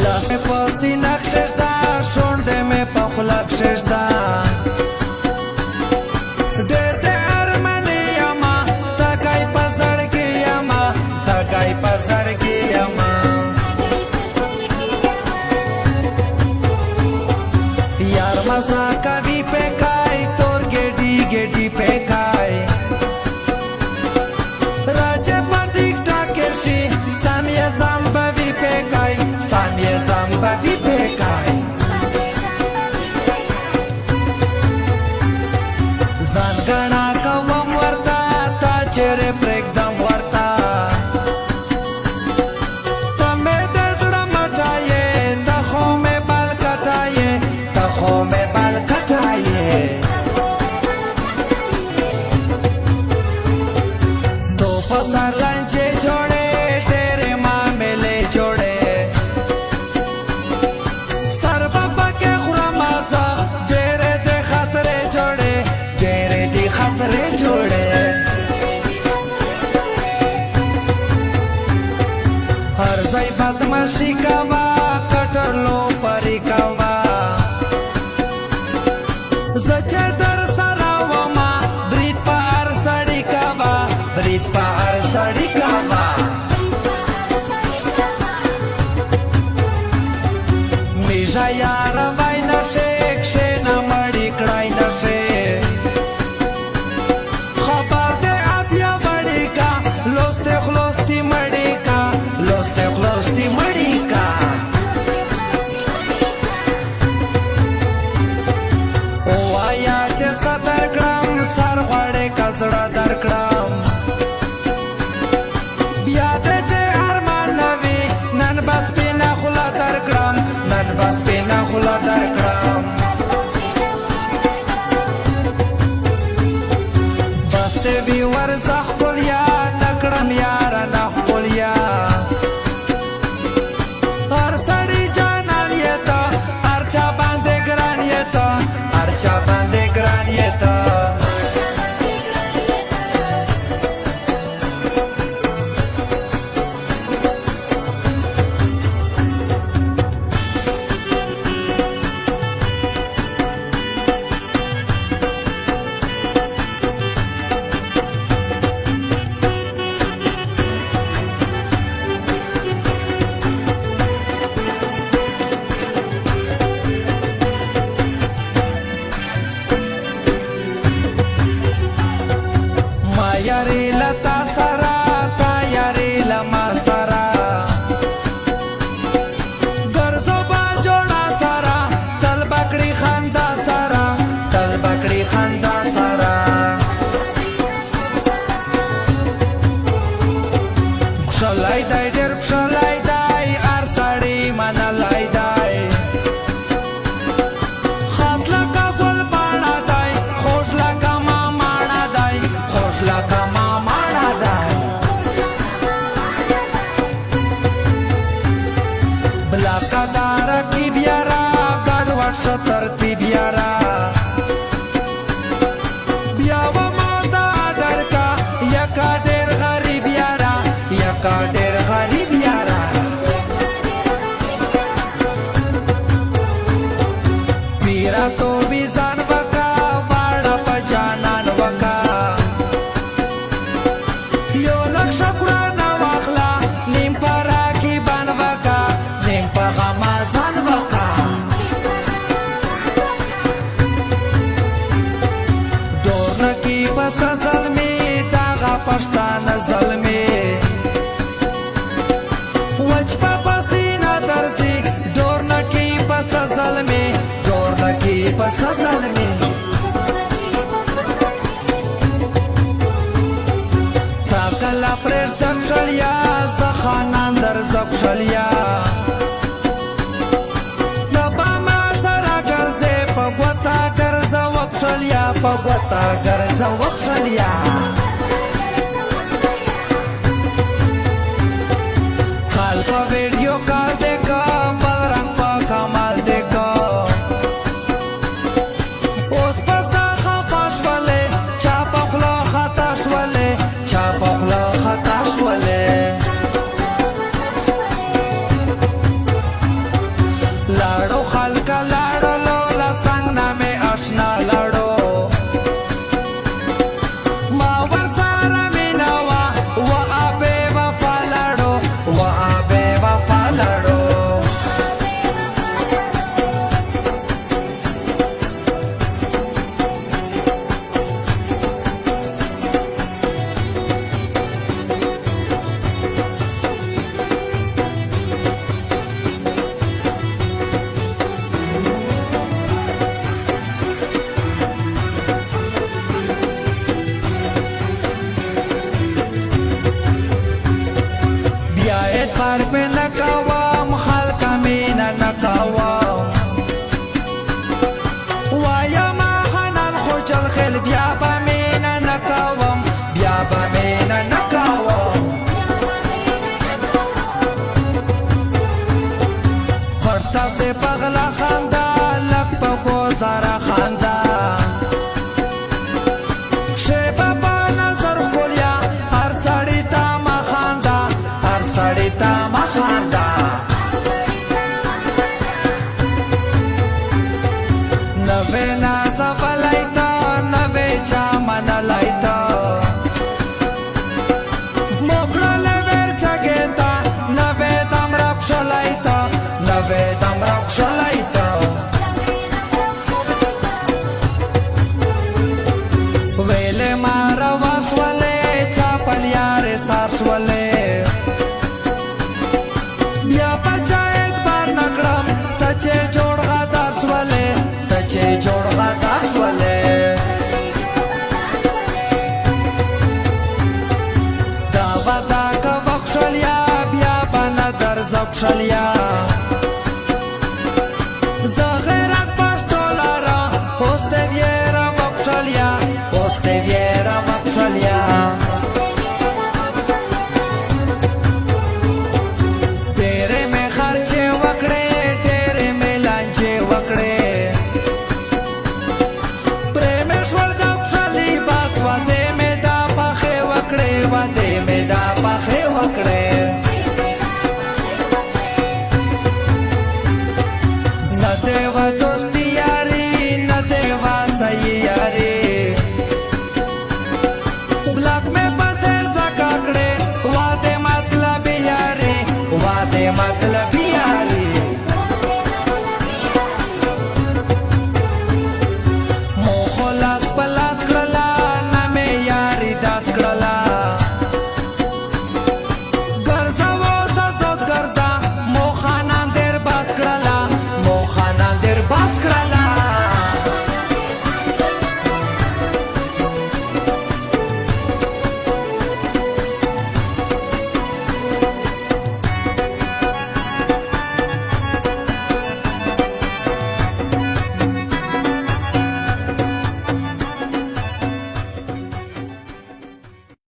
لاس مې په سینه کښېږده شونډې مې په خوله کښېږده ډېر دې ارماني یمه تږی په زړګي یمه تږی په زړګي یمه یار مزه کوي پیکای تور ګېډي ګېډي پیکای راځه په ټیک ټاک شي سم یې ځم به وي پیکای سم یې ځم به وي پیکای ځان ګڼه کوم ورته تا چیرې پرېږدم ورته ته مې د زړه مټه یې ته خو مې بل کټه یې ته خو مې بل کټه یې تو په سر لانجې جوړې ډېرې معاملې جوړې سر به پکې خورم زه ډېرې دې خطرې جوړې ډېرې دې خطرې جوړې هر ځای بدماشي کوه کټر لو پرې کوه زه چې در سره ومه برید په هر سړي کوه برید په هر سړي کوه میژه یاره وای نشې کښېنه مړی کړی نشې خبر دې بیا مړی کا لوستې خلوستې مړی کا لوستې خلوستې مړی کا ووایا چې څه درکړم سر غواړې که زړه درکړم بیا دې چې ارمان نه وي نن به سپینه خوله درکړم نن به سپینه خوله درکړم بس دې وي ورځه ښکلیا نه کړم یاره نه ښکلیا هر سړي جانان یې ته هر چا باندې ګران یې ته هر چا باندې ګران یې ته ما یاري له تا سره تا یاري له ما سره ګرځو به جوړه سره تل به کړي خندا سره تل به کړي خندا سره پښلی دی ډېر پښلی دی هر سړی منلی دی خاص لکه ګل پاڼه دی خوږ لکه ماماڼه دی خوږ لکه ماماڼه دی بلا قداره کې بیا را ګډوډ شه ترتیب یاره بیا به ما دا ډر کا یکا ډېر غریب یاره یکا ډېر غریب یاره پیرا تو بي ځان وکا واړه په جانان وکا یو لک شکرانه واخله نیم په راکیبان وکا نیم په غمازان وکا دور نکی پس ظلمي داغه پښتانه ظلمي وچ په پسینه درځي دور نکی پس ظلمي دور نکی پس ظلمي تا کله پرېږدم شړیا زه خانان درځم شړیا د باما سره ګرځې په ګوته ګرځه وکښلیا په ګوته ګرځه وکښلیا کال په ویډیو کال دیکھا بل رنګ په کمال دیکھا اوس په څه خفه شولې چا په خوله خطا شولې چا په خوله خطا شولې نکوم خلق مینه نکوم وایم حنان خو جلخیل بیا به مینه نکوم بیا به مینه نکوم پرته سې پغله خنده لږ په ګوزاره خنده شیبه په نظر ښکلیا هر سړي ته مه خنده هر سړي ته مه خنده نوې نازولی ته نوې چا منلی ته موکړلی ویر جګې ته نوې دم راپښلی ته نوې دم راپښلی ته ویلې ما روا شولې چاپلیارې سار شولې بیا پر چا اعتبار نه کړم ته چې جوړ غدار شولې ته چې جوړ غدار شولې دا ودا که وکښلیا بیا به نه درځه کښلیا زه غیرت پښتو لره اوس دې ویره وکښلیا اوس دې ویره وکښلیا ډېرې مې خرچې وکړې ډېرې مې لانجې وکړې پرې مې شول د پښلي بس ودې مې دا پخې وکړې ودې مې دا پخې وکړې نه دې و دوستي یاري نه دې و صحیح یاري بلاک مې په سر زکا کړې واده مطلب یاري واده مطلب